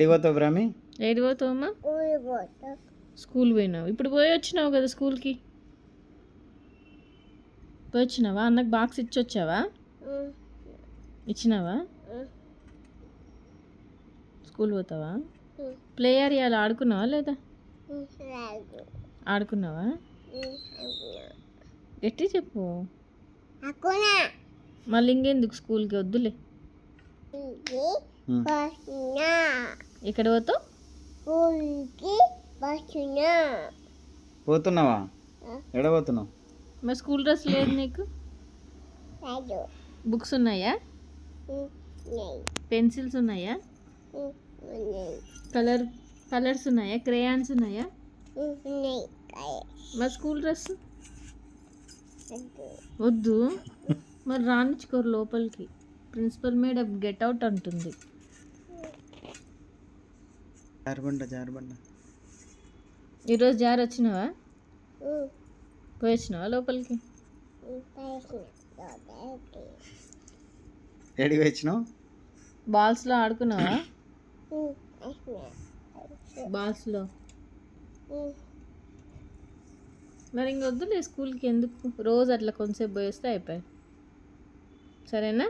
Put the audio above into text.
ఎడికి పోతావు బ్రాహ్మి? AD పోతావమ్మా? School పోయినావు. ఇప్పుడు పోయి వచ్చినావు కదా స్కూల్కి. పోయి వచ్చినావా? అన్నకు బాక్స్ ఇచ్చొచ్చావా? ఇచ్చినావా? స్కూల్ పోతావా? ప్లే ఏరియాలో ఆడుకున్నావా లేదా? ఆడుకున్నావా? గట్టి చెప్పు. మళ్ళీ ఇంకెందుకు స్కూల్కి వద్దులే. ఎక్కడ పోతావు? పోతున్నావా? ఎక్కడ పోతున్నావు? మరి స్కూల్ డ్రెస్ లేదు నీకు? బుక్స్ ఉన్నాయా? పెన్సిల్స్ ఉన్నాయా? కలర్స్ ఉన్నాయా? క్రేయాన్స్ ఉన్నాయా? మరి స్కూల్ డ్రెస్ వద్దు. మరి రానిచ్చుకోరు లోపలికి. ప్రిన్సిపల్ మేడం గెట్ అవుట్ అంటుంది. జారబండ ఈరోజు జారి వచ్చినావా? పోయి వచ్చినావా లోపలికి? ఎడికి వచ్చినావు? బాల్స్లో ఆడుకున్నావా? బాల్స్లో మరి ఇంకొద్దులే స్కూల్కి. ఎందుకు? రోజు అట్లా కొంతసేపు పోయి వస్తే అయిపోయాయి. సరేనా?